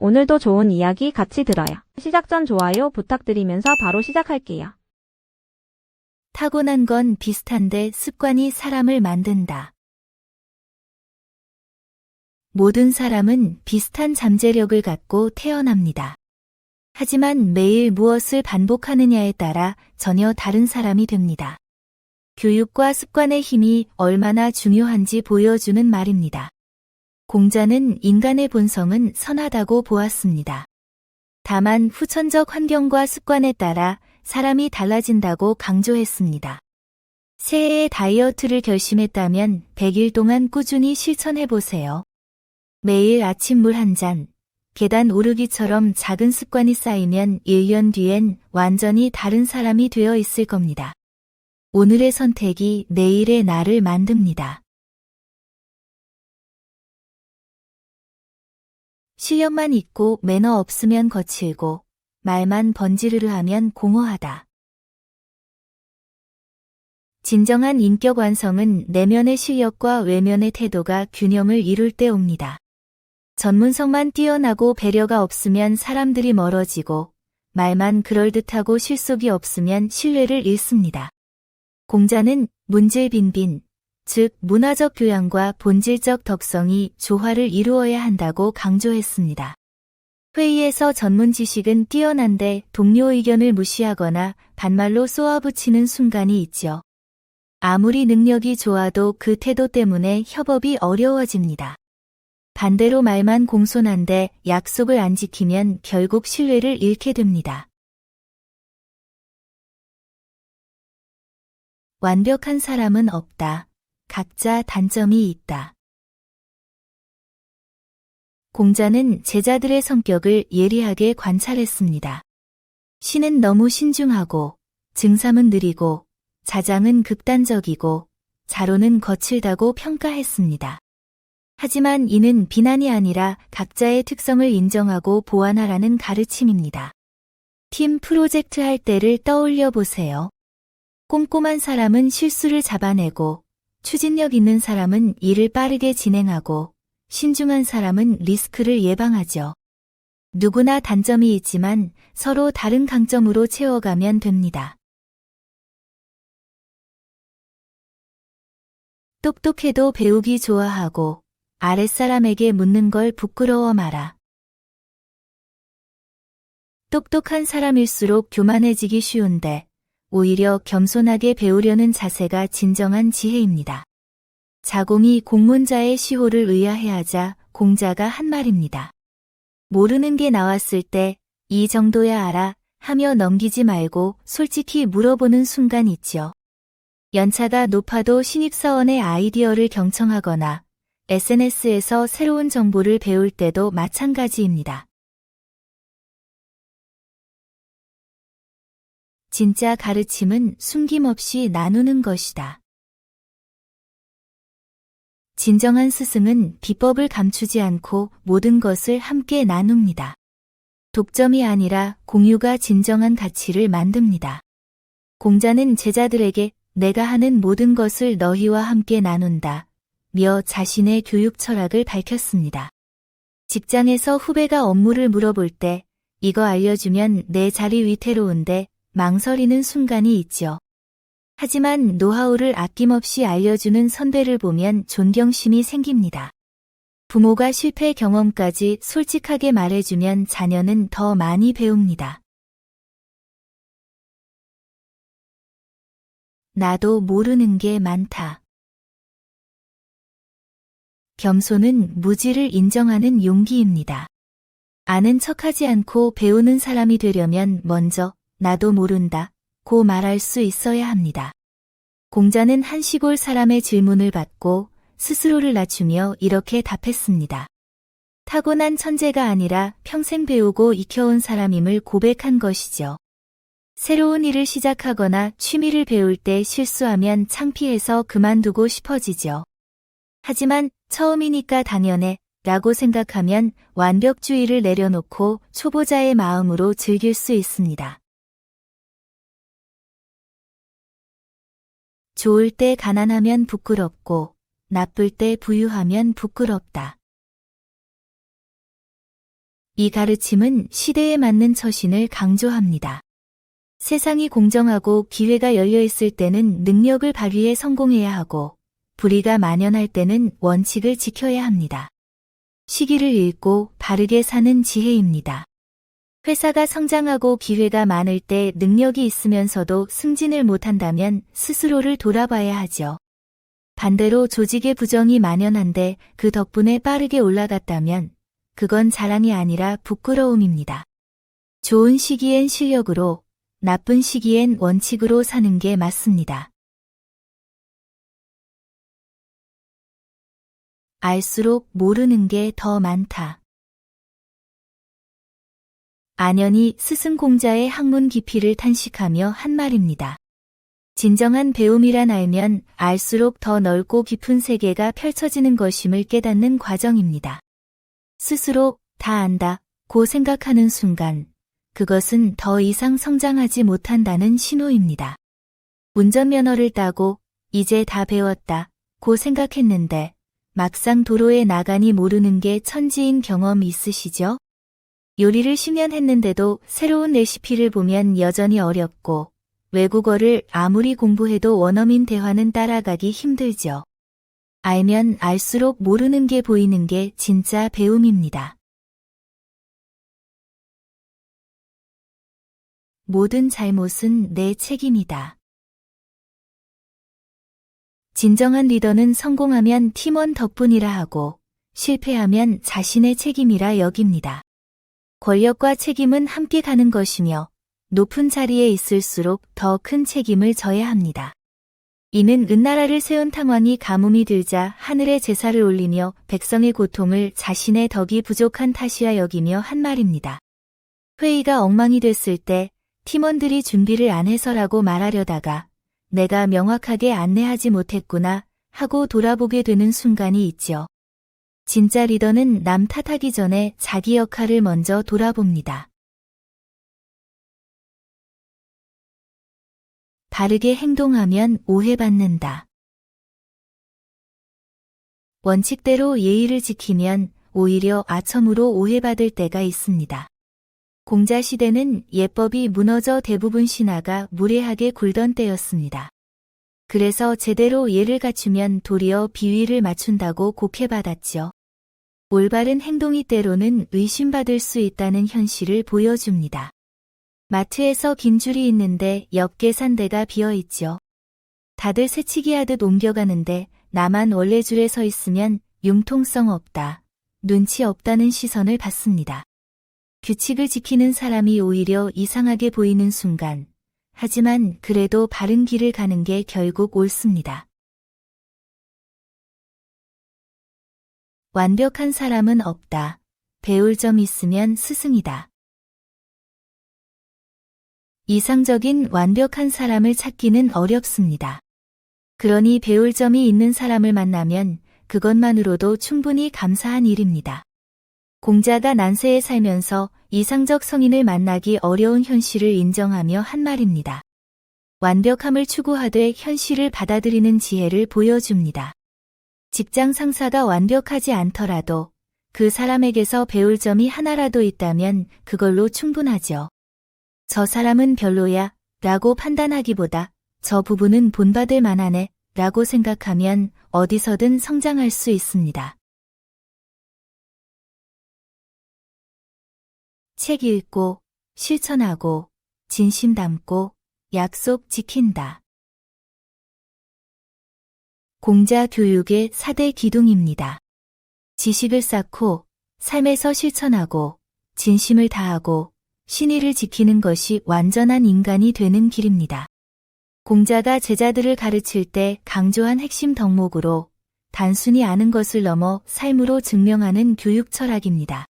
오늘도 좋은 이야기 같이 들어요. 시작 전 좋아요 부탁드리면서 바로 시작할게요. 타고난 건 비슷한데 습관이 사람을 만든다. 모든 사람은 비슷한 잠재력을 갖고 태어납니다. 하지만 매일 무엇을 반복하느냐에 따라 전혀 다른 사람이 됩니다. 교육과 습관의 힘이 얼마나 중요한지 보여주는 말입니다. 공자는 인간의 본성은 선하다고 보았습니다. 다만 후천적 환경과 습관에 따라 사람이 달라진다고 강조했습니다. 새해에 다이어트를 결심했다면 100일 동안 꾸준히 실천해보세요. 매일 아침 물 한 잔, 계단 오르기처럼 작은 습관이 쌓이면 1년 뒤엔 완전히 다른 사람이 되어 있을 겁니다. 오늘의 선택이 내일의 나를 만듭니다. 실력만 있고 매너 없으면 거칠고 말만 번지르르 하면 공허하다. 진정한 인격 완성은 내면의 실력과 외면의 태도가 균형을 이룰 때 옵니다. 전문성만 뛰어나고 배려가 없으면 사람들이 멀어지고 말만 그럴듯하고 실속이 없으면 신뢰를 잃습니다. 공자는 문질빈빈, 즉 문화적 교양과 본질적 덕성이 조화를 이루어야 한다고 강조했습니다. 회의에서 전문 지식은 뛰어난데 동료 의견을 무시하거나 반말로 쏘아붙이는 순간이 있죠. 아무리 능력이 좋아도 그 태도 때문에 협업이 어려워집니다. 반대로 말만 공손한데 약속을 안 지키면 결국 신뢰를 잃게 됩니다. 완벽한 사람은 없다. 각자 단점이 있다. 공자는 제자들의 성격을 예리하게 관찰했습니다. 신은 너무 신중하고, 증삼은 느리고, 자장은 극단적이고, 자로는 거칠다고 평가했습니다. 하지만 이는 비난이 아니라 각자의 특성을 인정하고 보완하라는 가르침입니다. 팀 프로젝트 할 때를 떠올려 보세요. 꼼꼼한 사람은 실수를 잡아내고, 추진력 있는 사람은 일을 빠르게 진행하고, 신중한 사람은 리스크를 예방하죠. 누구나 단점이 있지만 서로 다른 강점으로 채워가면 됩니다. 똑똑해도 배우기 좋아하고, 아랫사람에게 묻는 걸 부끄러워 마라. 똑똑한 사람일수록 교만해지기 쉬운데, 오히려 겸손하게 배우려는 자세가 진정한 지혜입니다. 자공이 공문자의 시호를 의아해하자 공자가 한 말입니다. 모르는 게 나왔을 때 이 정도야 알아 하며 넘기지 말고 솔직히 물어보는 순간 있죠. 연차가 높아도 신입사원의 아이디어를 경청하거나 SNS에서 새로운 정보를 배울 때도 마찬가지입니다. 진짜 가르침은 숨김없이 나누는 것이다. 진정한 스승은 비법을 감추지 않고 모든 것을 함께 나눕니다. 독점이 아니라 공유가 진정한 가치를 만듭니다. 공자는 제자들에게 내가 하는 모든 것을 너희와 함께 나눈다 며 자신의 교육 철학을 밝혔습니다. 직장에서 후배가 업무를 물어볼 때 이거 알려주면 내 자리 위태로운데 망설이는 순간이 있죠. 하지만 노하우를 아낌없이 알려주는 선배를 보면 존경심이 생깁니다. 부모가 실패 경험까지 솔직하게 말해주면 자녀는 더 많이 배웁니다. 나도 모르는 게 많다. 겸손은 무지를 인정하는 용기입니다. 아는 척하지 않고 배우는 사람이 되려면 먼저 나도 모른다 고 말할 수 있어야 합니다. 공자는 한 시골 사람의 질문을 받고 스스로를 낮추며 이렇게 답했습니다. 타고난 천재가 아니라 평생 배우고 익혀온 사람임을 고백한 것이죠. 새로운 일을 시작하거나 취미를 배울 때 실수하면 창피해서 그만두고 싶어지죠. 하지만 처음이니까 당연해 라고 생각하면 완벽주의를 내려놓고 초보자의 마음으로 즐길 수 있습니다. 좋을 때 가난하면 부끄럽고 나쁠 때 부유하면 부끄럽다. 이 가르침은 시대에 맞는 처신을 강조합니다. 세상이 공정하고 기회가 열려 있을 때는 능력을 발휘해 성공해야 하고, 불의가 만연할 때는 원칙을 지켜야 합니다. 시기를 읽고 바르게 사는 지혜입니다. 회사가 성장하고 기회가 많을 때 능력이 있으면서도 승진을 못한다면 스스로를 돌아봐야 하죠. 반대로 조직의 부정이 만연한데 그 덕분에 빠르게 올라갔다면 그건 자랑이 아니라 부끄러움입니다. 좋은 시기엔 실력으로, 나쁜 시기엔 원칙으로 사는 게 맞습니다. 알수록 모르는 게 더 많다. 안현이 스승공자의 학문 깊이를 탄식하며 한 말입니다. 진정한 배움이란 알면 알수록 더 넓고 깊은 세계가 펼쳐지는 것임을 깨닫는 과정입니다. 스스로 다 안다고 생각하는 순간, 그것은 더 이상 성장하지 못한다는 신호입니다. 운전면허를 따고 이제 다 배웠다고 생각했는데 막상 도로에 나가니 모르는 게 천지인 경험 있으시죠? 요리를 10년 했는데도 새로운 레시피를 보면 여전히 어렵고 외국어를 아무리 공부해도 원어민 대화는 따라가기 힘들죠. 알면 알수록 모르는 게 보이는 게 진짜 배움입니다. 모든 잘못은 내 책임이다. 진정한 리더는 성공하면 팀원 덕분이라 하고 실패하면 자신의 책임이라 여깁니다. 권력과 책임은 함께 가는 것이며 높은 자리에 있을수록 더 큰 책임을 져야 합니다. 이는 은나라를 세운 탕왕이 가뭄이 들자 하늘에 제사를 올리며 백성의 고통을 자신의 덕이 부족한 탓이라 여기며 한 말입니다. 회의가 엉망이 됐을 때 팀원들이 준비를 안 해서라고 말하려다가 내가 명확하게 안내하지 못했구나 하고 돌아보게 되는 순간이 있죠. 진짜 리더는 남 탓하기 전에 자기 역할을 먼저 돌아봅니다. 바르게 행동하면 오해받는다. 원칙대로 예의를 지키면 오히려 아첨으로 오해받을 때가 있습니다. 공자 시대는 예법이 무너져 대부분 신하가 무례하게 굴던 때였습니다. 그래서 제대로 예를 갖추면 도리어 비위를 맞춘다고 곡해받았죠. 올바른 행동이 때로는 의심받을 수 있다는 현실을 보여줍니다. 마트에서 긴 줄이 있는데 옆 계산대가 비어있죠. 다들 새치기 하듯 옮겨가는데 나만 원래 줄에 서 있으면 융통성 없다, 눈치 없다는 시선을 받습니다. 규칙을 지키는 사람이 오히려 이상하게 보이는 순간, 하지만 그래도 바른 길을 가는 게 결국 옳습니다. 완벽한 사람은 없다. 배울 점 있으면 스승이다. 이상적인 완벽한 사람을 찾기는 어렵습니다. 그러니 배울 점이 있는 사람을 만나면 그것만으로도 충분히 감사한 일입니다. 공자가 난세에 살면서 이상적 성인을 만나기 어려운 현실을 인정하며 한 말입니다. 완벽함을 추구하되 현실을 받아들이는 지혜를 보여줍니다. 직장 상사가 완벽하지 않더라도 그 사람에게서 배울 점이 하나라도 있다면 그걸로 충분하죠. 저 사람은 별로야 라고 판단하기보다 저 부분은 본받을 만하네 라고 생각하면 어디서든 성장할 수 있습니다. 책 읽고, 실천하고, 진심 담고, 약속 지킨다. 공자 교육의 4대 기둥입니다. 지식을 쌓고, 삶에서 실천하고, 진심을 다하고, 신의를 지키는 것이 완전한 인간이 되는 길입니다. 공자가 제자들을 가르칠 때 강조한 핵심 덕목으로 단순히 아는 것을 넘어 삶으로 증명하는 교육 철학입니다.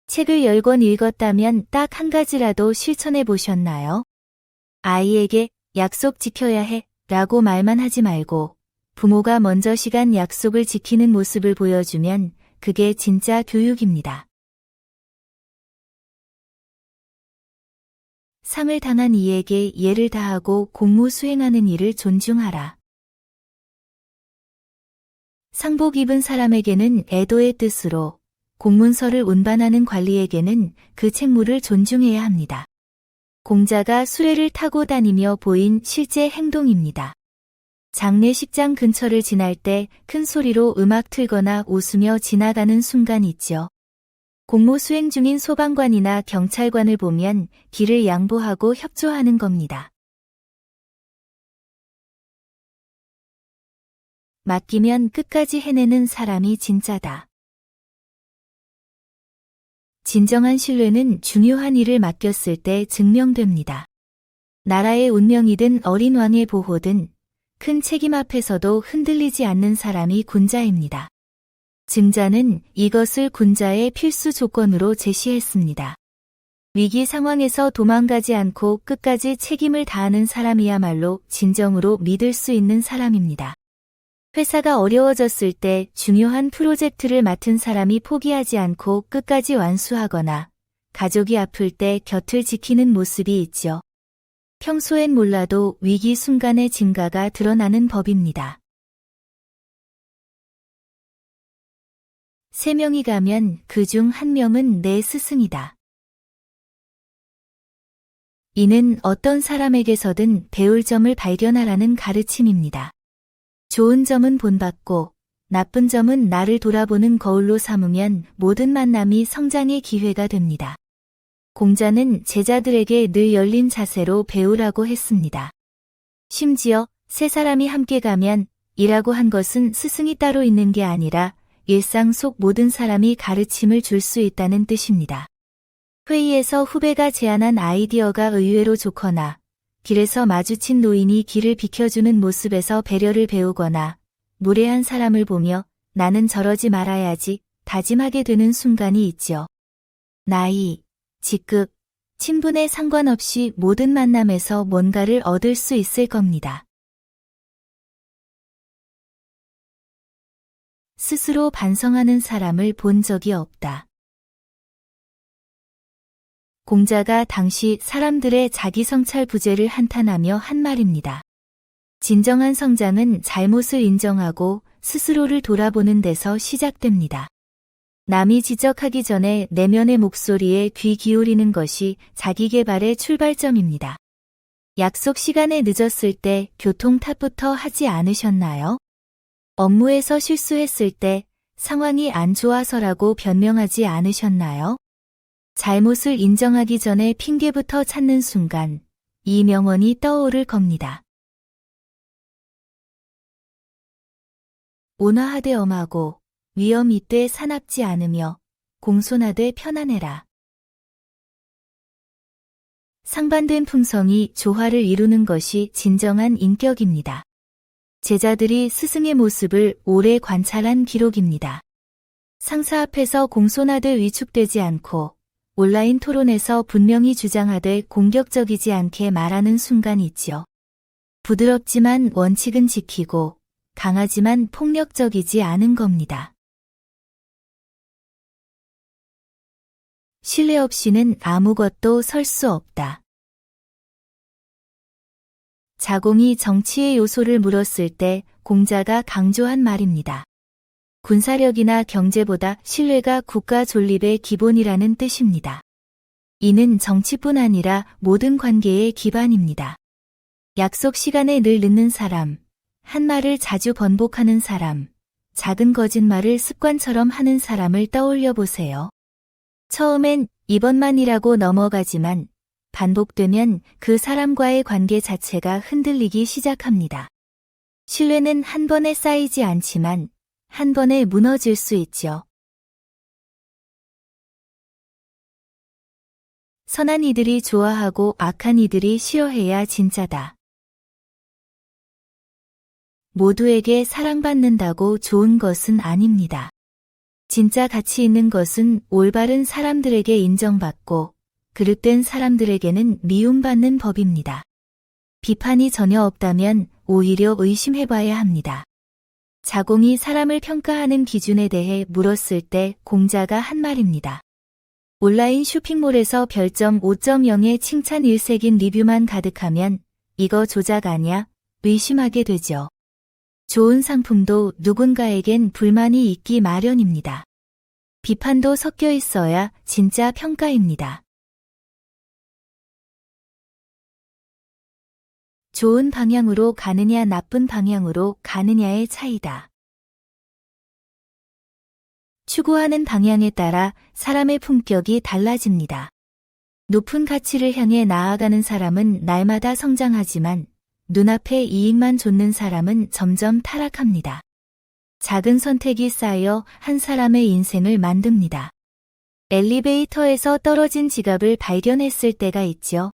책을 10권 읽었다면 딱 한 가지라도 실천해 보셨나요? 아이에게 약속 지켜야 해 라고 말만 하지 말고 부모가 먼저 시간 약속을 지키는 모습을 보여주면 그게 진짜 교육입니다. 상을 당한 이에게 예를 다하고 공무 수행하는 이를 존중하라. 상복 입은 사람에게는 애도의 뜻으로, 공문서를 운반하는 관리에게는 그 책무를 존중해야 합니다. 공자가 수레를 타고 다니며 보인 실제 행동입니다. 장례식장 근처를 지날 때 큰 소리로 음악 틀거나 웃으며 지나가는 순간이 있죠. 공무 수행 중인 소방관이나 경찰관을 보면 길을 양보하고 협조하는 겁니다. 맡기면 끝까지 해내는 사람이 진짜다. 진정한 신뢰는 중요한 일을 맡겼을 때 증명됩니다. 나라의 운명이든 어린 왕의 보호든 큰 책임 앞에서도 흔들리지 않는 사람이 군자입니다. 증자는 이것을 군자의 필수 조건으로 제시했습니다. 위기 상황에서 도망가지 않고 끝까지 책임을 다하는 사람이야말로 진정으로 믿을 수 있는 사람입니다. 회사가 어려워졌을 때 중요한 프로젝트를 맡은 사람이 포기하지 않고 끝까지 완수하거나 가족이 아플 때 곁을 지키는 모습이 있죠. 평소엔 몰라도 위기 순간의 진가가 드러나는 법입니다. 3명이 가면 그중 1명은 내 스승이다. 이는 어떤 사람에게서든 배울 점을 발견하라는 가르침입니다. 좋은 점은 본받고 나쁜 점은 나를 돌아보는 거울로 삼으면 모든 만남이 성장의 기회가 됩니다. 공자는 제자들에게 늘 열린 자세로 배우라고 했습니다. 심지어 3사람이 함께 가면 이라고 한 것은 스승이 따로 있는 게 아니라 일상 속 모든 사람이 가르침을 줄 수 있다는 뜻입니다. 회의에서 후배가 제안한 아이디어가 의외로 좋거나 길에서 마주친 노인이 길을 비켜주는 모습에서 배려를 배우거나 무례한 사람을 보며 나는 저러지 말아야지 다짐하게 되는 순간이 있죠. 나이, 직급, 친분에 상관없이 모든 만남에서 뭔가를 얻을 수 있을 겁니다. 스스로 반성하는 사람을 본 적이 없다. 공자가 당시 사람들의 자기성찰 부재를 한탄하며 한 말입니다. 진정한 성장은 잘못을 인정하고 스스로를 돌아보는 데서 시작됩니다. 남이 지적하기 전에 내면의 목소리에 귀 기울이는 것이 자기개발의 출발점입니다. 약속 시간에 늦었을 때 교통 탓부터 하지 않으셨나요? 업무에서 실수했을 때 상황이 안 좋아서라고 변명하지 않으셨나요? 잘못을 인정하기 전에 핑계부터 찾는 순간 이 명언이 떠오를 겁니다. 온화하되 엄하고 위험 이때 사납지 않으며 공손하되 편안해라. 상반된 품성이 조화를 이루는 것이 진정한 인격입니다. 제자들이 스승의 모습을 오래 관찰한 기록입니다. 상사 앞에서 공손하되 위축되지 않고 온라인 토론에서 분명히 주장하되 공격적이지 않게 말하는 순간이 있죠. 부드럽지만 원칙은 지키고 강하지만 폭력적이지 않은 겁니다. 신뢰 없이는 아무것도 설 수 없다. 자공이 정치의 요소를 물었을 때 공자가 강조한 말입니다. 군사력이나 경제보다 신뢰가 국가 존립의 기본이라는 뜻입니다. 이는 정치뿐 아니라 모든 관계의 기반입니다. 약속 시간에 늘 늦는 사람, 한 말을 자주 번복하는 사람, 작은 거짓말을 습관처럼 하는 사람을 떠올려 보세요. 처음엔 이번만이라고 넘어가지만 반복되면 그 사람과의 관계 자체가 흔들리기 시작합니다. 신뢰는 한 번에 쌓이지 않지만 한 번에 무너질 수 있죠. 선한 이들이 좋아하고 악한 이들이 싫어해야 진짜다. 모두에게 사랑받는다고 좋은 것은 아닙니다. 진짜 가치 있는 것은 올바른 사람들에게 인정받고 그릇된 사람들에게는 미움받는 법입니다. 비판이 전혀 없다면 오히려 의심해봐야 합니다. 자공이 사람을 평가하는 기준에 대해 물었을 때 공자가 한 말입니다. 온라인 쇼핑몰에서 별점 5.0의 칭찬 일색인 리뷰만 가득하면 이거 조작 아냐? 의심하게 되죠. 좋은 상품도 누군가에겐 불만이 있기 마련입니다. 비판도 섞여 있어야 진짜 평가입니다. 좋은 방향으로 가느냐 나쁜 방향으로 가느냐의 차이다. 추구하는 방향에 따라 사람의 품격이 달라집니다. 높은 가치를 향해 나아가는 사람은 날마다 성장하지만 눈앞에 이익만 좇는 사람은 점점 타락합니다. 작은 선택이 쌓여 한 사람의 인생을 만듭니다. 엘리베이터에서 떨어진 지갑을 발견했을 때가 있죠.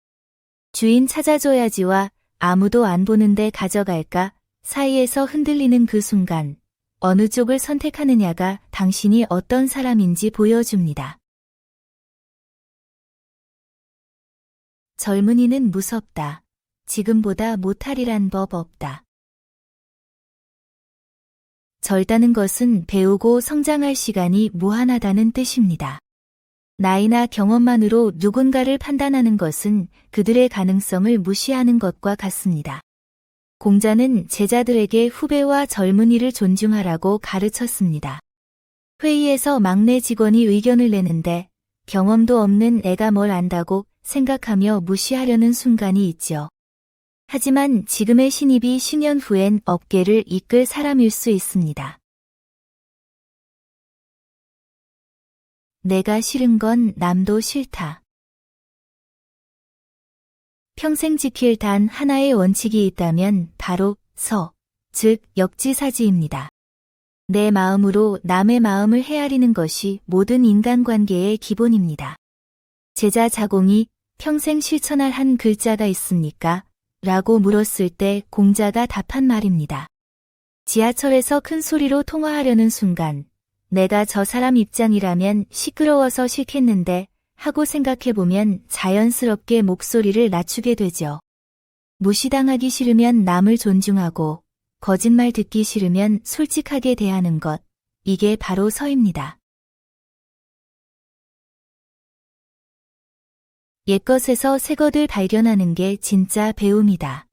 주인 찾아줘야지와 아무도 안 보는데 가져갈까 사이에서 흔들리는 그 순간 어느 쪽을 선택하느냐가 당신이 어떤 사람인지 보여줍니다. 젊은이는 무섭다. 지금보다 못하리란 법 없다. 젊다는 것은 배우고 성장할 시간이 무한하다는 뜻입니다. 나이나 경험만으로 누군가를 판단하는 것은 그들의 가능성을 무시하는 것과 같습니다. 공자는 제자들에게 후배와 젊은이를 존중하라고 가르쳤습니다. 회의에서 막내 직원이 의견을 내는데 경험도 없는 애가 뭘 안다고 생각하며 무시하려는 순간이 있죠. 하지만 지금의 신입이 10년 후엔 업계를 이끌 사람일 수 있습니다. 내가 싫은 건 남도 싫다. 평생 지킬 단 하나의 원칙이 있다면 바로 즉 역지사지입니다. 내 마음으로 남의 마음을 헤아리는 것이 모든 인간관계의 기본입니다. 제자 자공이 평생 실천할 한 글자가 있습니까? 라고 물었을 때 공자가 답한 말입니다. 지하철에서 큰 소리로 통화하려는 순간 내가 저 사람 입장이라면 시끄러워서 싫겠는데 하고 생각해보면 자연스럽게 목소리를 낮추게 되죠. 무시당하기 싫으면 남을 존중하고 거짓말 듣기 싫으면 솔직하게 대하는 것, 이게 바로 서입니다. 옛것에서 새것을 발견하는 게 진짜 배움이다.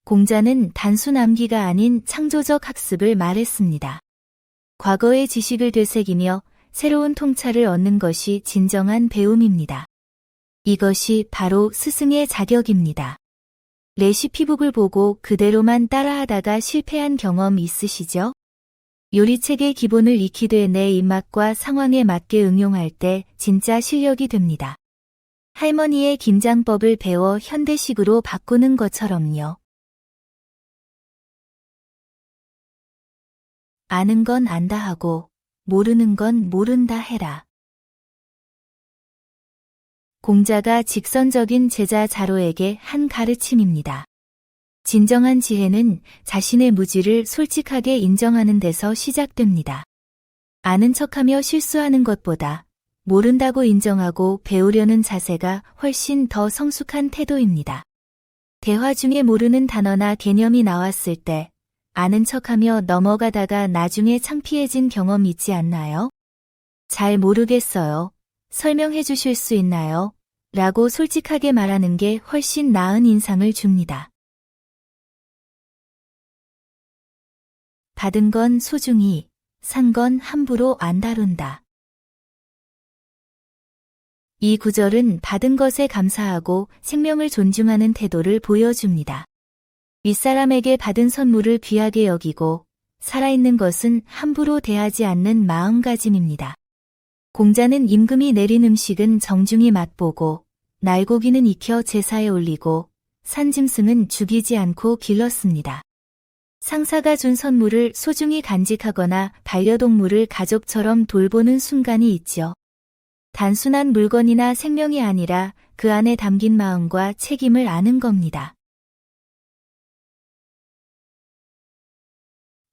공자는 단순 암기가 아닌 창조적 학습을 말했습니다. 과거의 지식을 되새기며 새로운 통찰을 얻는 것이 진정한 배움입니다. 이것이 바로 스승의 자격입니다. 레시피북을 보고 그대로만 따라하다가 실패한 경험 있으시죠? 요리책의 기본을 익히되 내 입맛과 상황에 맞게 응용할 때 진짜 실력이 됩니다. 할머니의 김장법을 배워 현대식으로 바꾸는 것처럼요. 아는 건 안다 하고 모르는 건 모른다 해라. 공자가 직선적인 제자 자로에게 한 가르침입니다. 진정한 지혜는 자신의 무지를 솔직하게 인정하는 데서 시작됩니다. 아는 척하며 실수하는 것보다 모른다고 인정하고 배우려는 자세가 훨씬 더 성숙한 태도입니다. 대화 중에 모르는 단어나 개념이 나왔을 때 아는 척하며 넘어가다가 나중에 창피해진 경험 있지 않나요? 잘 모르겠어요. 설명해 주실 수 있나요? 라고 솔직하게 말하는 게 훨씬 나은 인상을 줍니다. 받은 건 소중히, 산 건 함부로 안 다룬다. 이 구절은 받은 것에 감사하고 생명을 존중하는 태도를 보여줍니다. 윗사람에게 받은 선물을 귀하게 여기고 살아있는 것은 함부로 대하지 않는 마음가짐입니다. 공자는 임금이 내린 음식은 정중히 맛보고 날고기는 익혀 제사에 올리고 산 짐승은 죽이지 않고 길렀습니다. 상사가 준 선물을 소중히 간직하거나 반려동물을 가족처럼 돌보는 순간이 있죠. 단순한 물건이나 생명이 아니라 그 안에 담긴 마음과 책임을 아는 겁니다.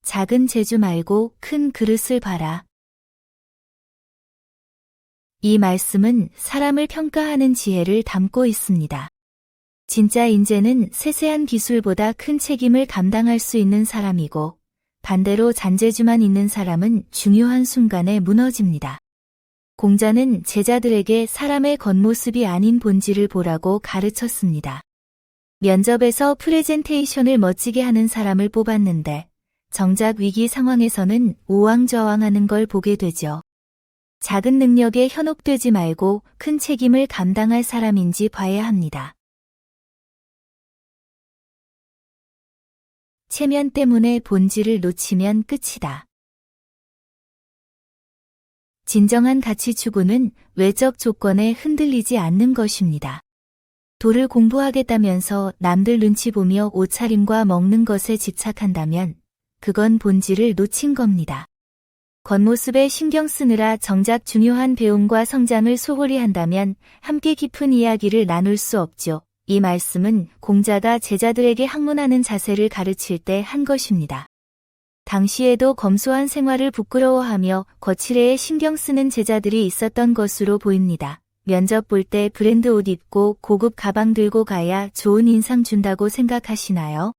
작은 재주 말고 큰 그릇을 봐라. 이 말씀은 사람을 평가하는 지혜를 담고 있습니다. 진짜 인재는 세세한 기술보다 큰 책임을 감당할 수 있는 사람이고 반대로 잔재주만 있는 사람은 중요한 순간에 무너집니다. 공자는 제자들에게 사람의 겉모습이 아닌 본질을 보라고 가르쳤습니다. 면접에서 프레젠테이션을 멋지게 하는 사람을 뽑았는데 정작 위기 상황에서는 우왕좌왕하는 걸 보게 되죠. 작은 능력에 현혹되지 말고 큰 책임을 감당할 사람인지 봐야 합니다. 체면 때문에 본질을 놓치면 끝이다. 진정한 가치 추구는 외적 조건에 흔들리지 않는 것입니다. 도를 공부하겠다면서 남들 눈치 보며 옷차림과 먹는 것에 집착한다면 그건 본질을 놓친 겁니다. 겉모습에 신경 쓰느라 정작 중요한 배움과 성장을 소홀히 한다면 함께 깊은 이야기를 나눌 수 없죠. 이 말씀은 공자가 제자들에게 학문하는 자세를 가르칠 때 한 것입니다. 당시에도 검소한 생활을 부끄러워하며 거칠애에 신경 쓰는 제자들이 있었던 것으로 보입니다. 면접 볼 때 브랜드 옷 입고 고급 가방 들고 가야 좋은 인상 준다고 생각하시나요?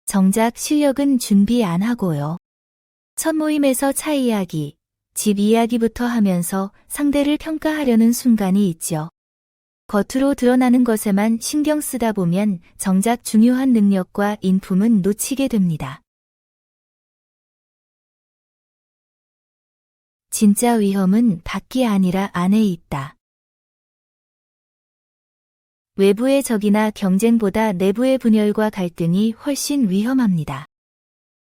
정작 실력은 준비 안 하고요. 첫 모임에서 차 이야기, 집 이야기부터 하면서 상대를 평가하려는 순간이 있죠. 겉으로 드러나는 것에만 신경 쓰다 보면 정작 중요한 능력과 인품은 놓치게 됩니다. 진짜 위험은 밖이 아니라 안에 있다. 외부의 적이나 경쟁보다 내부의 분열과 갈등이 훨씬 위험합니다.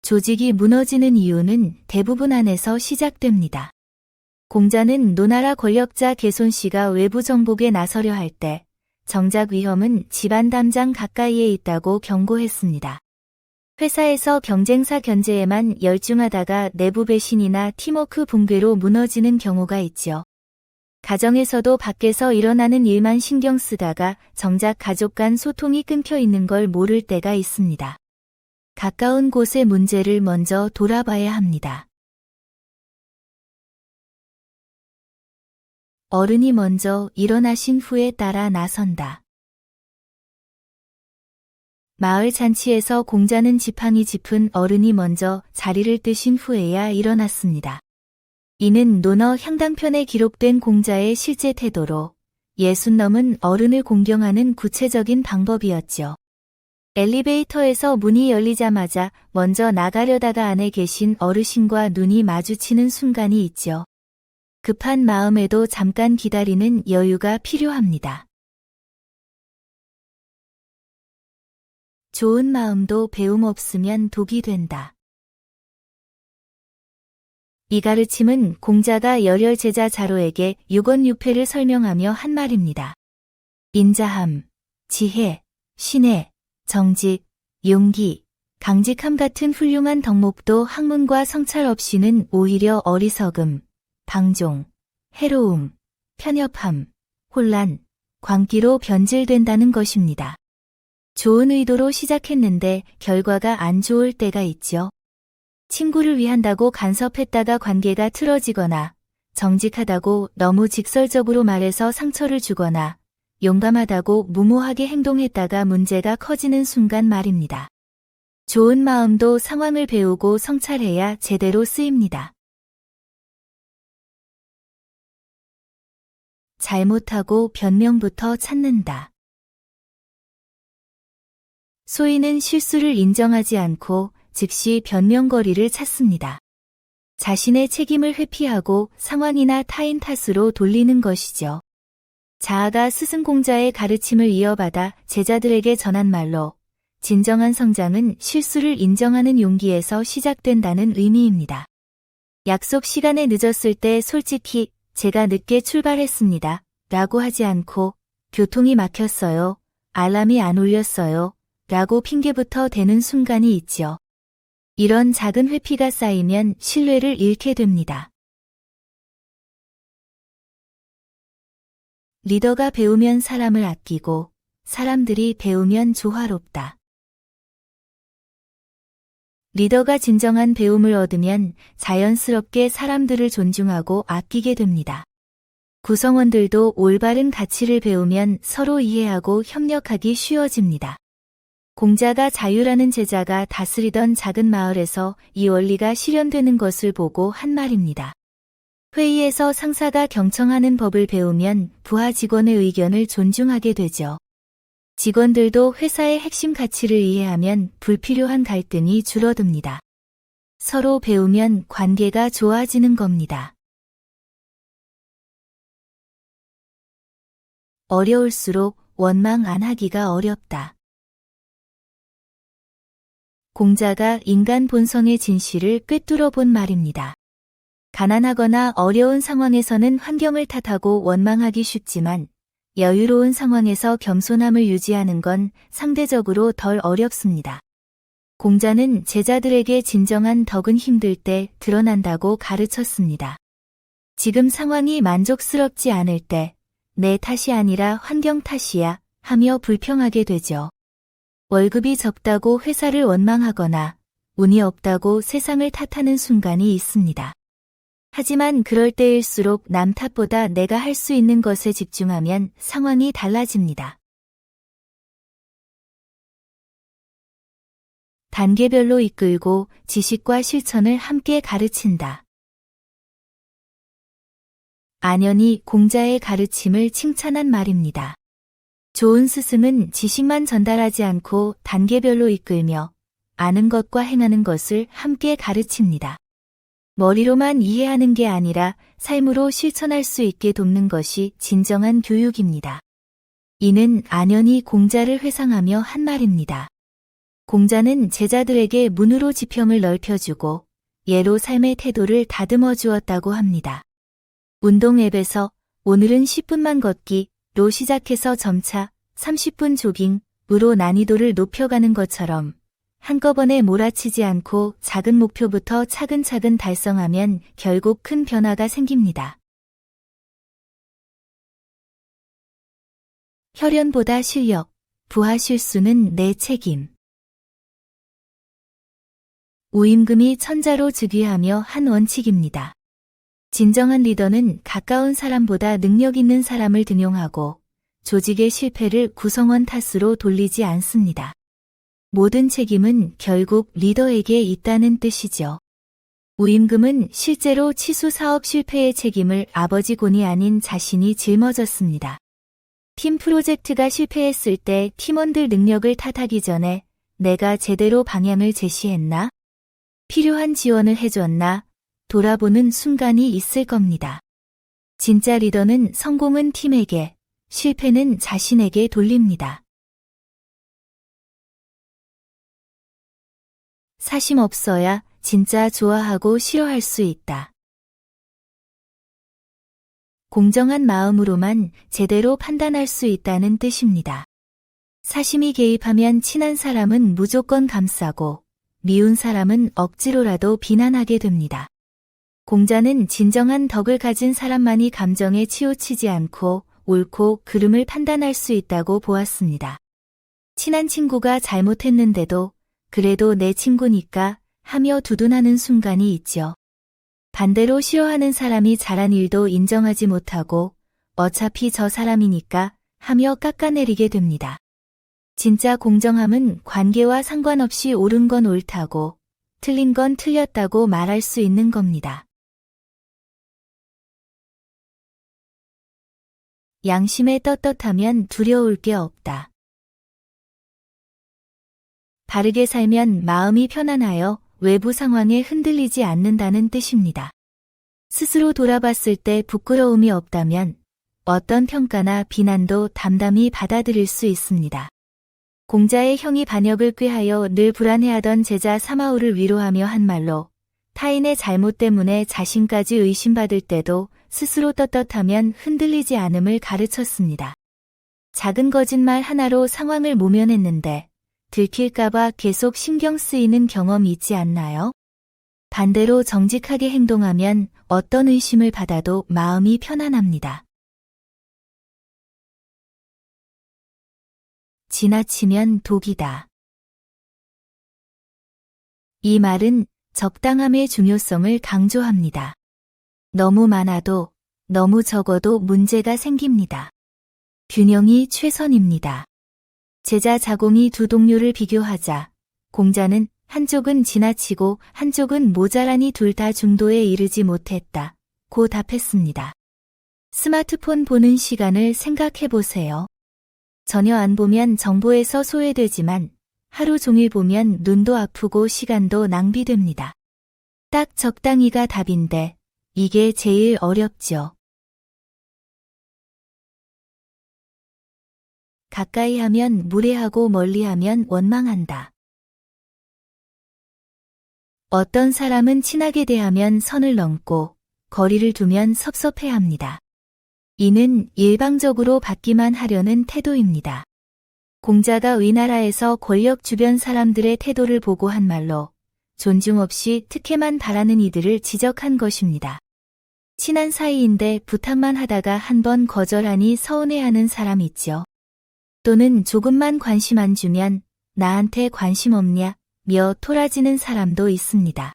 조직이 무너지는 이유는 대부분 안에서 시작됩니다. 공자는 노나라 권력자 개손 씨가 외부 정복에 나서려 할 때 정작 위험은 집안 담장 가까이에 있다고 경고했습니다. 회사에서 경쟁사 견제에만 열중하다가 내부 배신이나 팀워크 붕괴로 무너지는 경우가 있죠. 가정에서도 밖에서 일어나는 일만 신경 쓰다가 정작 가족 간 소통이 끊겨 있는 걸 모를 때가 있습니다. 가까운 곳의 문제를 먼저 돌아봐야 합니다. 어른이 먼저 일어나신 후에 따라 나선다. 마을 잔치에서 공자는 지팡이 짚은 어른이 먼저 자리를 뜨신 후에야 일어났습니다. 이는 논어 향당편에 기록된 공자의 실제 태도로 60 넘은 어른을 공경하는 구체적인 방법이었죠. 엘리베이터에서 문이 열리자마자 먼저 나가려다가 안에 계신 어르신과 눈이 마주치는 순간이 있죠. 급한 마음에도 잠깐 기다리는 여유가 필요합니다. 좋은 마음도 배움 없으면 독이 된다. 이 가르침은 공자가 열혈 제자 자로에게 유건유패를 설명하며 한 말입니다. 인자함, 지혜, 신혜, 정직, 용기, 강직함 같은 훌륭한 덕목도 학문과 성찰 없이는 오히려 어리석음, 방종, 해로움, 편협함, 혼란, 광기로 변질된다는 것입니다. 좋은 의도로 시작했는데 결과가 안 좋을 때가 있죠. 친구를 위한다고 간섭했다가 관계가 틀어지거나, 정직하다고 너무 직설적으로 말해서 상처를 주거나, 용감하다고 무모하게 행동했다가 문제가 커지는 순간 말입니다. 좋은 마음도 상황을 배우고 성찰해야 제대로 쓰입니다. 잘못하고 변명부터 찾는다. 소인은 실수를 인정하지 않고 즉시 변명거리를 찾습니다. 자신의 책임을 회피하고 상황이나 타인 탓으로 돌리는 것이죠. 자아가 스승공자의 가르침을 이어받아 제자들에게 전한 말로 진정한 성장은 실수를 인정하는 용기에서 시작된다는 의미입니다. 약속 시간에 늦었을 때 솔직히 제가 늦게 출발했습니다. 라고 하지 않고 교통이 막혔어요. 알람이 안 울렸어요. 라고 핑계부터 대는 순간이 있죠. 이런 작은 회피가 쌓이면 신뢰를 잃게 됩니다. 리더가 배우면 사람을 아끼고 사람들이 배우면 조화롭다. 리더가 진정한 배움을 얻으면 자연스럽게 사람들을 존중하고 아끼게 됩니다. 구성원들도 올바른 가치를 배우면 서로 이해하고 협력하기 쉬워집니다. 공자가 자유라는 제자가 다스리던 작은 마을에서 이 원리가 실현되는 것을 보고 한 말입니다. 회의에서 상사가 경청하는 법을 배우면 부하 직원의 의견을 존중하게 되죠. 직원들도 회사의 핵심 가치를 이해하면 불필요한 갈등이 줄어듭니다. 서로 배우면 관계가 좋아지는 겁니다. 어려울수록 원망 안 하기가 어렵다. 공자가 인간 본성의 진실을 꿰뚫어 본 말입니다. 가난하거나 어려운 상황에서는 환경을 탓하고 원망하기 쉽지만 여유로운 상황에서 겸손함을 유지하는 건 상대적으로 덜 어렵습니다. 공자는 제자들에게 진정한 덕은 힘들 때 드러난다고 가르쳤습니다. 지금 상황이 만족스럽지 않을 때 내 탓이 아니라 환경 탓이야 하며 불평하게 되죠. 월급이 적다고 회사를 원망하거나 운이 없다고 세상을 탓하는 순간이 있습니다. 하지만 그럴 때일수록 남 탓보다 내가 할 수 있는 것에 집중하면 상황이 달라집니다. 단계별로 이끌고 지식과 실천을 함께 가르친다. 안연이 공자의 가르침을 칭찬한 말입니다. 좋은 스승은 지식만 전달하지 않고 단계별로 이끌며 아는 것과 행하는 것을 함께 가르칩니다. 머리로만 이해하는 게 아니라 삶으로 실천할 수 있게 돕는 것이 진정한 교육입니다. 이는 안연이 공자를 회상하며 한 말입니다. 공자는 제자들에게 문으로 지평을 넓혀주고 예로 삶의 태도를 다듬어 주었다고 합니다. 운동 앱에서 오늘은 10분만 걷기로 시작해서 점차 30분 조깅으로 난이도를 높여가는 것처럼 한꺼번에 몰아치지 않고 작은 목표부터 차근차근 달성하면 결국 큰 변화가 생깁니다. 혈연보다 실력, 부하 실수는 내 책임. 우임금이 천자로 즉위하며 한 원칙입니다. 진정한 리더는 가까운 사람보다 능력 있는 사람을 등용하고 조직의 실패를 구성원 탓으로 돌리지 않습니다. 모든 책임은 결국 리더에게 있다는 뜻이죠. 우임금은 실제로 치수 사업 실패의 책임을 아버지 곤이 아닌 자신이 짊어졌습니다. 팀 프로젝트가 실패했을 때 팀원들 능력을 탓하기 전에 내가 제대로 방향을 제시했나? 필요한 지원을 해줬나? 돌아보는 순간이 있을 겁니다. 진짜 리더는 성공은 팀에게, 실패는 자신에게 돌립니다. 사심 없어야 진짜 좋아하고 싫어할 수 있다. 공정한 마음으로만 제대로 판단할 수 있다는 뜻입니다. 사심이 개입하면 친한 사람은 무조건 감싸고 미운 사람은 억지로라도 비난하게 됩니다. 공자는 진정한 덕을 가진 사람만이 감정에 치우치지 않고 옳고 그름을 판단할 수 있다고 보았습니다. 친한 친구가 잘못했는데도 그래도 내 친구니까 하며 두둔하는 순간이 있죠. 반대로 싫어하는 사람이 잘한 일도 인정하지 못하고 어차피 저 사람이니까 하며 깎아내리게 됩니다. 진짜 공정함은 관계와 상관없이 옳은 건 옳다고 틀린 건 틀렸다고 말할 수 있는 겁니다. 양심에 떳떳하면 두려울 게 없다. 바르게 살면 마음이 편안하여 외부 상황에 흔들리지 않는다는 뜻입니다. 스스로 돌아봤을 때 부끄러움이 없다면 어떤 평가나 비난도 담담히 받아들일 수 있습니다. 공자의 형이 반역을 꾀하여 늘 불안해하던 제자 사마오를 위로하며 한 말로 타인의 잘못 때문에 자신까지 의심받을 때도 스스로 떳떳하면 흔들리지 않음을 가르쳤습니다. 작은 거짓말 하나로 상황을 모면했는데 들킬까봐 계속 신경 쓰이는 경험이 있지 않나요? 반대로 정직하게 행동하면 어떤 의심을 받아도 마음이 편안합니다. 지나치면 독이다. 이 말은 적당함의 중요성을 강조합니다. 너무 많아도 너무 적어도 문제가 생깁니다. 균형이 최선입니다. 제자 자공이 두 동료를 비교하자 공자는 한쪽은 지나치고 한쪽은 모자라니 둘 다 중도에 이르지 못했다 고 답했습니다. 스마트폰 보는 시간을 생각해 보세요. 전혀 안 보면 정보에서 소외되지만 하루 종일 보면 눈도 아프고 시간도 낭비됩니다. 딱 적당히가 답인데 이게 제일 어렵죠. 가까이 하면 무례하고 멀리하면 원망한다. 어떤 사람은 친하게 대하면 선을 넘고 거리를 두면 섭섭해합니다. 이는 일방적으로 받기만 하려는 태도입니다. 공자가 위나라에서 권력 주변 사람들의 태도를 보고 한 말로 존중 없이 특혜만 바라는 이들을 지적한 것입니다. 친한 사이인데 부탁만 하다가 한 번 거절하니 서운해하는 사람 있죠. 또는 조금만 관심 안 주면 나한테 관심 없냐 며 토라지는 사람도 있습니다.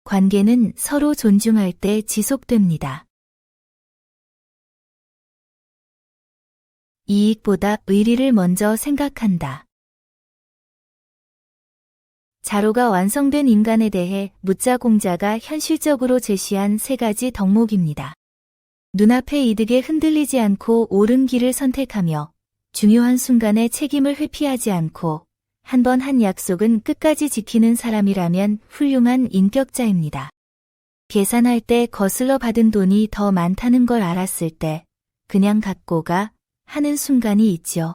관계는 서로 존중할 때 지속됩니다. 이익보다 의리를 먼저 생각한다. 자로가 완성된 인간에 대해 묻자 공자가 현실적으로 제시한 3가지 덕목입니다. 눈앞의 이득에 흔들리지 않고 옳은 길을 선택하며 중요한 순간에 책임을 회피하지 않고 한 번 한 약속은 끝까지 지키는 사람이라면 훌륭한 인격자입니다. 계산할 때 거슬러 받은 돈이 더 많다는 걸 알았을 때 그냥 갖고 가 하는 순간이 있죠.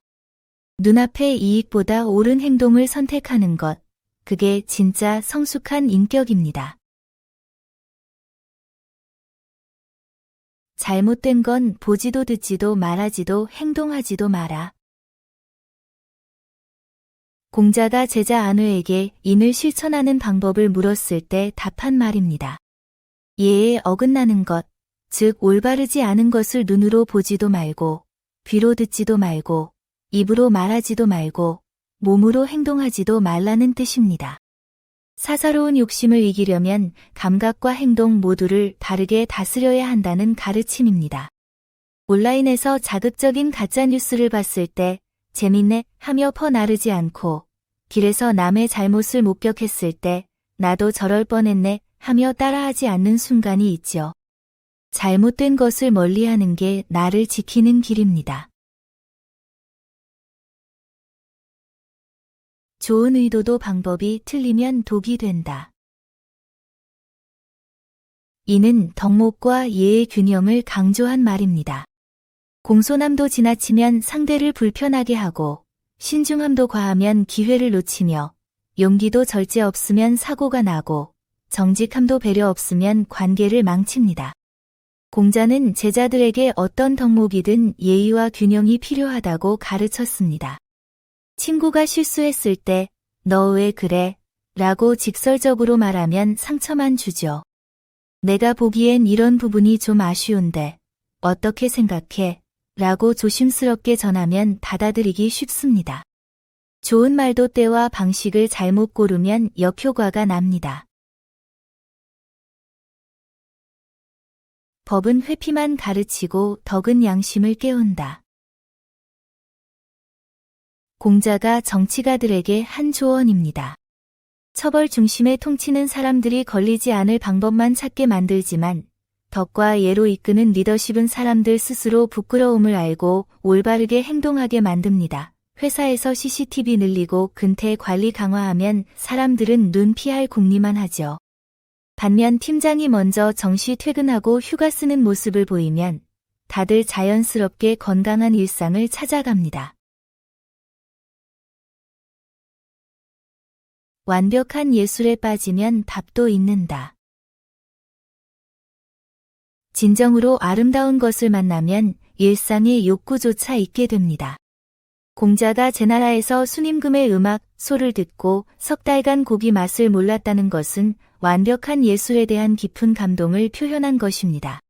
눈앞의 이익보다 옳은 행동을 선택하는 것, 그게 진짜 성숙한 인격입니다. 잘못된 건 보지도 듣지도 말하지도 행동하지도 마라. 공자가 제자 안회에게 인을 실천하는 방법을 물었을 때 답한 말입니다. 예에 어긋나는 것, 즉 올바르지 않은 것을 눈으로 보지도 말고, 귀로 듣지도 말고, 입으로 말하지도 말고, 몸으로 행동하지도 말라는 뜻입니다. 사사로운 욕심을 이기려면 감각과 행동 모두를 바르게 다스려야 한다는 가르침입니다. 온라인에서 자극적인 가짜뉴스를 봤을 때 재밌네 하며 퍼나르지 않고 길에서 남의 잘못을 목격했을 때 나도 저럴 뻔했네 하며 따라하지 않는 순간이 있죠. 잘못된 것을 멀리하는 게 나를 지키는 길입니다. 좋은 의도도 방법이 틀리면 독이 된다. 이는 덕목과 예의 균형을 강조한 말입니다. 공손함도 지나치면 상대를 불편하게 하고 신중함도 과하면 기회를 놓치며 용기도 절제 없으면 사고가 나고 정직함도 배려 없으면 관계를 망칩니다. 공자는 제자들에게 어떤 덕목이든 예의와 균형이 필요하다고 가르쳤습니다. 친구가 실수했을 때 너 왜 그래? 라고 직설적으로 말하면 상처만 주죠. 내가 보기엔 이런 부분이 좀 아쉬운데 어떻게 생각해? 라고 조심스럽게 전하면 받아들이기 쉽습니다. 좋은 말도 때와 방식을 잘못 고르면 역효과가 납니다. 법은 회피만 가르치고 덕은 양심을 깨운다. 공자가 정치가들에게 한 조언입니다. 처벌 중심에 통치는 사람들이 걸리지 않을 방법만 찾게 만들지만 덕과 예로 이끄는 리더십은 사람들 스스로 부끄러움을 알고 올바르게 행동하게 만듭니다. 회사에서 CCTV 늘리고 근태 관리 강화하면 사람들은 눈 피할 궁리만 하죠. 반면 팀장이 먼저 정시 퇴근하고 휴가 쓰는 모습을 보이면 다들 자연스럽게 건강한 일상을 찾아갑니다. 완벽한 예술에 빠지면 밥도 잊는다. 진정으로 아름다운 것을 만나면 일상의 욕구조차 잊게 됩니다. 공자가 제나라에서 순임금의 음악, 소를 듣고 석 달간 고기 맛을 몰랐다는 것은 완벽한 예술에 대한 깊은 감동을 표현한 것입니다.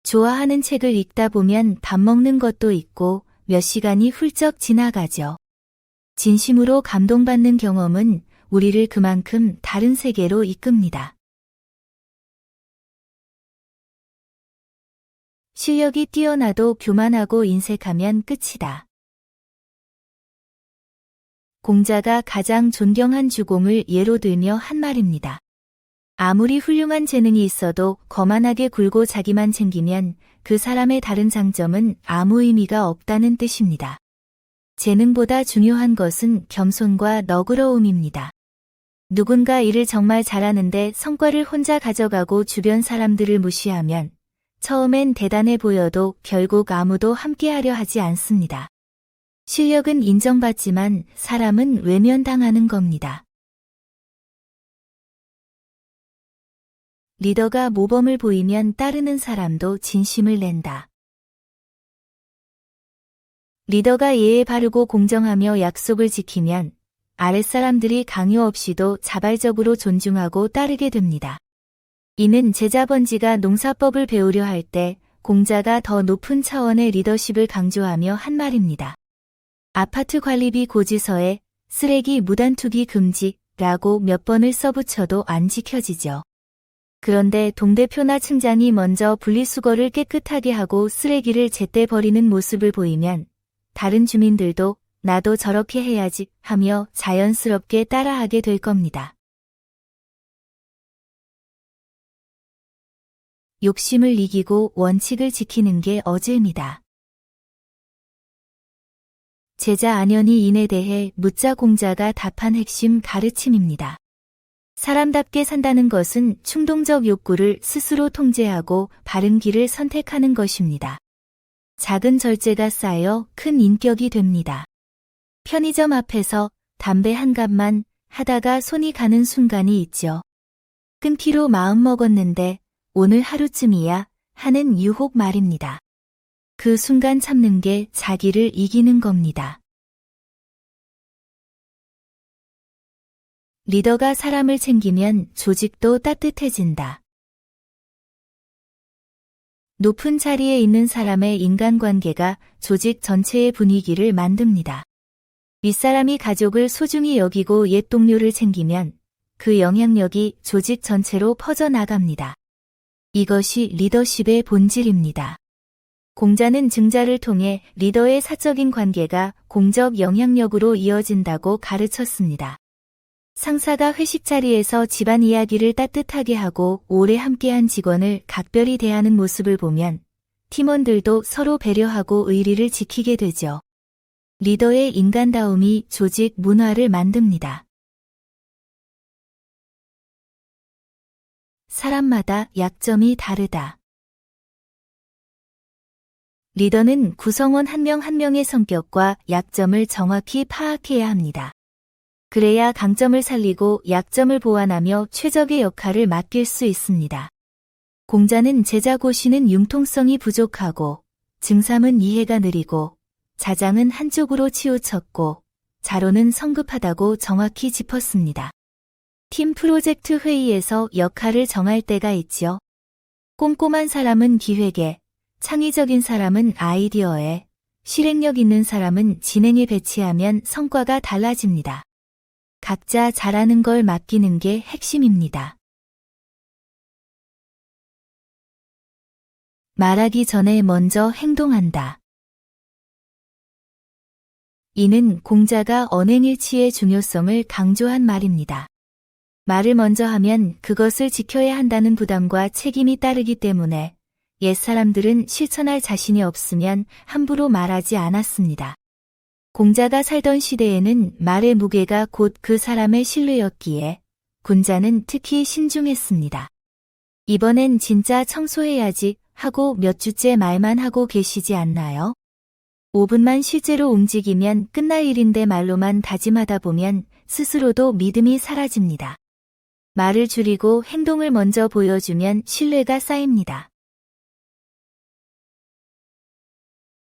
좋아하는 책을 읽다 보면 밥 먹는 것도 있고 몇 시간이 훌쩍 지나가죠. 진심으로 감동받는 경험은 우리를 그만큼 다른 세계로 이끕니다. 실력이 뛰어나도 교만하고 인색하면 끝이다. 공자가 가장 존경한 주공을 예로 들며 한 말입니다. 아무리 훌륭한 재능이 있어도 거만하게 굴고 자기만 챙기면 그 사람의 다른 장점은 아무 의미가 없다는 뜻입니다. 재능보다 중요한 것은 겸손과 너그러움입니다. 누군가 일을 정말 잘하는데 성과를 혼자 가져가고 주변 사람들을 무시하면 처음엔 대단해 보여도 결국 아무도 함께하려 하지 않습니다. 실력은 인정받지만 사람은 외면당하는 겁니다. 리더가 모범을 보이면 따르는 사람도 진심을 낸다. 리더가 예에 바르고 공정하며 약속을 지키면 아랫사람들이 강요 없이도 자발적으로 존중하고 따르게 됩니다. 이는 제자 번지가 농사법을 배우려 할 때 공자가 더 높은 차원의 리더십을 강조하며 한 말입니다. 아파트 관리비 고지서에 쓰레기 무단 투기 금지라고 몇 번을 써붙여도 안 지켜지죠. 그런데 동대표나 층장이 먼저 분리수거를 깨끗하게 하고 쓰레기를 제때 버리는 모습을 보이면 다른 주민들도 나도 저렇게 해야지 하며 자연스럽게 따라하게 될 겁니다. 욕심을 이기고 원칙을 지키는 게 어질입니다. 제자 안현이 인에 대해 묻자 공자가 답한 핵심 가르침입니다. 사람답게 산다는 것은 충동적 욕구를 스스로 통제하고 바른 길을 선택하는 것입니다. 작은 절제가 쌓여 큰 인격이 됩니다. 편의점 앞에서 담배 한 갑만 하다가 손이 가는 순간이 있죠. 끊기로 마음먹었는데 오늘 하루쯤이야 하는 유혹 말입니다. 그 순간 참는 게 자기를 이기는 겁니다. 리더가 사람을 챙기면 조직도 따뜻해진다. 높은 자리에 있는 사람의 인간관계가 조직 전체의 분위기를 만듭니다. 윗사람이 가족을 소중히 여기고 옛 동료를 챙기면 그 영향력이 조직 전체로 퍼져나갑니다. 이것이 리더십의 본질입니다. 공자는 증자를 통해 리더의 사적인 관계가 공적 영향력으로 이어진다고 가르쳤습니다. 상사가 회식 자리에서 집안 이야기를 따뜻하게 하고 오래 함께한 직원을 각별히 대하는 모습을 보면 팀원들도 서로 배려하고 의리를 지키게 되죠. 리더의 인간다움이 조직 문화를 만듭니다. 사람마다 약점이 다르다. 리더는 구성원 한 명 한 명의 성격과 약점을 정확히 파악해야 합니다. 그래야 강점을 살리고 약점을 보완하며 최적의 역할을 맡길 수 있습니다. 공자는 제자 고시는 융통성이 부족하고 증삼은 이해가 느리고 자장은 한쪽으로 치우쳤고 자로는 성급하다고 정확히 짚었습니다. 팀 프로젝트 회의에서 역할을 정할 때가 있죠. 꼼꼼한 사람은 기획에, 창의적인 사람은 아이디어에, 실행력 있는 사람은 진행에 배치하면 성과가 달라집니다. 각자 잘하는 걸 맡기는 게 핵심입니다. 말하기 전에 먼저 행동한다. 이는 공자가 언행일치의 중요성을 강조한 말입니다. 말을 먼저 하면 그것을 지켜야 한다는 부담과 책임이 따르기 때문에 옛사람들은 실천할 자신이 없으면 함부로 말하지 않았습니다. 공자가 살던 시대에는 말의 무게가 곧 그 사람의 신뢰였기에 군자는 특히 신중했습니다. 이번엔 진짜 청소해야지 하고 몇 주째 말만 하고 계시지 않나요? 5분만 실제로 움직이면 끝날 일인데 말로만 다짐하다 보면 스스로도 믿음이 사라집니다. 말을 줄이고 행동을 먼저 보여주면 신뢰가 쌓입니다.